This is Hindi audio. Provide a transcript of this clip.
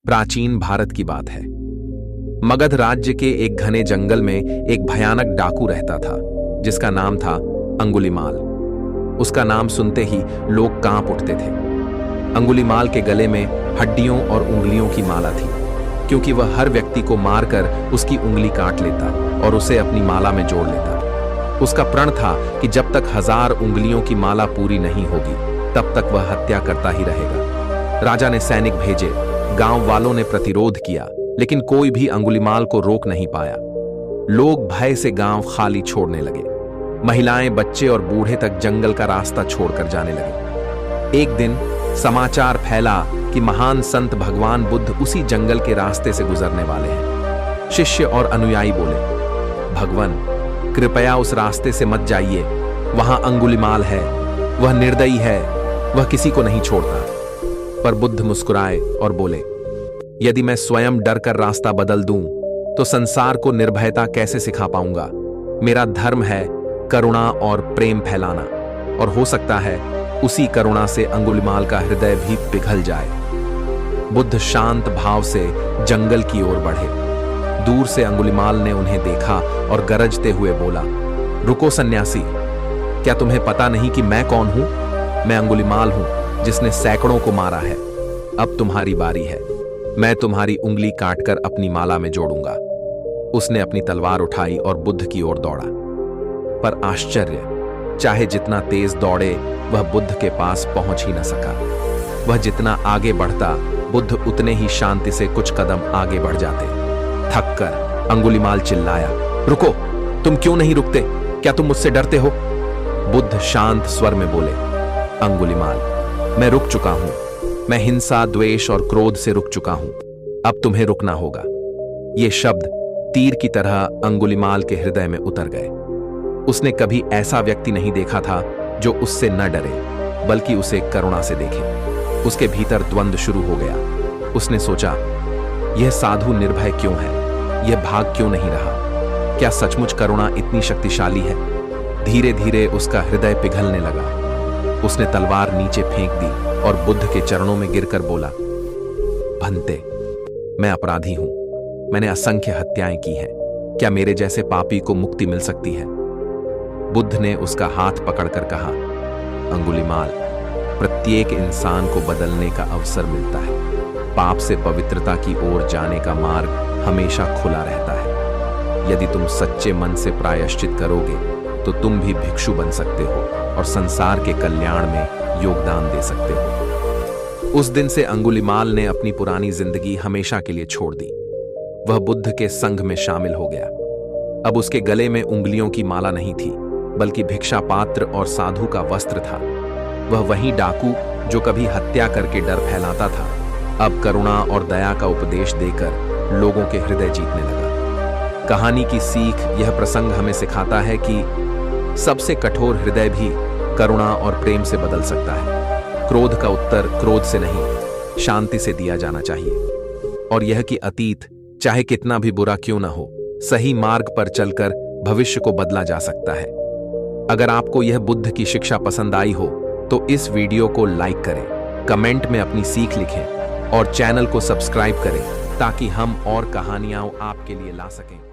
प्राचीन भारत की बात है। मगध राज्य के एक घने जंगल में एक भयानक डाकू रहता था जिसका नाम था अंगुलीमाल। उसका नाम सुनते ही लोग कांप उठते थे। अंगुलीमाल के गले में हड्डियों और उंगलियों की माला थी, क्योंकि वह हर व्यक्ति को मारकर उसकी उंगली काट लेता और उसे अपनी माला में जोड़ लेता। उसका प्रण था कि जब तक 1000 उंगलियों की माला पूरी नहीं होगी तब तक वह हत्या करता ही रहेगा। राजा ने सैनिक भेजे, गांव वालों ने प्रतिरोध किया, लेकिन कोई भी अंगुलीमाल को रोक नहीं पाया। लोग भय से गांव खाली छोड़ने लगे। महिलाएं, बच्चे और बूढ़े तक जंगल का रास्ता छोड़कर जाने लगे। एक दिन समाचार फैला कि महान संत भगवान बुद्ध उसी जंगल के रास्ते से गुजरने वाले हैं। शिष्य और अनुयायी बोले, भगवान कृपया उस रास्ते से मत जाइए, वहां अंगुलीमाल है, वह निर्दयी है, वह किसी को नहीं छोड़ता। पर बुद्ध मुस्कुराए और बोले, यदि मैं स्वयं डर कर रास्ता बदल दूं तो संसार को निर्भयता कैसे सिखा पाऊंगा। मेरा धर्म है करुणा और प्रेम फैलाना, और हो सकता है उसी करुणा से अंगुलीमाल का हृदय भी पिघल जाए। बुद्ध शांत भाव से जंगल की ओर बढ़े। दूर से अंगुलीमाल ने उन्हें देखा और गरजते हुए बोला, रुको सन्यासी, क्या तुम्हें पता नहीं कि मैं कौन हूं? मैं अंगुलीमाल हूं जिसने सैकड़ों को मारा है। अब तुम्हारी बारी है, मैं तुम्हारी उंगली काटकर अपनी माला में जोड़ूंगा। उसने अपनी तलवार उठाई और बुद्ध की ओर दौड़ा। पर आश्चर्य, चाहे जितना तेज दौड़े वह बुद्ध के पास पहुंच ही न सका। वह जितना आगे बढ़ता बुद्ध उतने ही शांति से कुछ कदम आगे बढ़ जाते। थककर अंगुलीमाल चिल्लाया, रुको, तुम क्यों नहीं रुकते? क्या तुम मुझसे डरते हो? बुद्ध शांत स्वर में बोले, अंगुलीमाल, मैं रुक चुका हूं। मैं हिंसा, द्वेष और क्रोध से रुक चुका हूं। अब तुम्हें रुकना होगा। ये शब्द तीर की तरह अंगुलीमाल के हृदय में उतर गए। उसने कभी ऐसा व्यक्ति नहीं देखा था जो उससे न डरे, बल्कि उसे करुणा से देखे। उसके भीतर द्वंद्व शुरू हो गया। उसने सोचा, यह साधु निर्भय क्यों है? यह भाग क्यों नहीं रहा? क्या सचमुच करुणा इतनी शक्तिशाली है? धीरे धीरे उसका हृदय पिघलने लगा। उसने तलवार नीचे फेंक दी और बुद्ध के चरणों में गिरकर बोला, भंते, मैं अपराधी हूं। मैंने असंख्य हत्याएं की हैं। क्या मेरे जैसे पापी को मुक्ति मिल सकती है? बुद्ध ने उसका हाथ पकड़कर कहा, अंगुलीमाल, प्रत्येक इंसान को बदलने का अवसर मिलता है। पाप से पवित्रता की ओर जाने का मार्ग हमेशा खुला रहता है। यदि तुम सच्चे मन से प्रायश्चित करोगे तो तुम भी भिक्षु बन सकते हो और संसार के कल्याण में योगदान दे सकते हो। उस दिन से अंगुलीमाल ने अपनी पुरानी जिंदगी हमेशा के लिए छोड़ दी। वह बुद्ध के संघ में शामिल हो गया। अब उसके गले में उंगलियों की माला नहीं थी, बल्कि भिक्षा पात्र और साधु का वस्त्र था। वह वही डाकू जो कभी हत्या करके डर फैलाता था, अब करुणा और दया का उपदेश देकर लोगों के हृदय जीतने लगा। कहानी की सीख यह प्रसंग हमें सिखाता है कि सबसे कठोर हृदय भी करुणा और प्रेम से बदल सकता है। क्रोध का उत्तर क्रोध से नहीं, शांति से दिया जाना चाहिए। और यह कि अतीत चाहे कितना भी बुरा क्यों ना हो, सही मार्ग पर चलकर भविष्य को बदला जा सकता है। अगर आपको यह बुद्ध की शिक्षा पसंद आई हो तो इस वीडियो को लाइक करें, कमेंट में अपनी सीख लिखें और चैनल को सब्सक्राइब करें ताकि हम और कहानियां आपके लिए ला सकें।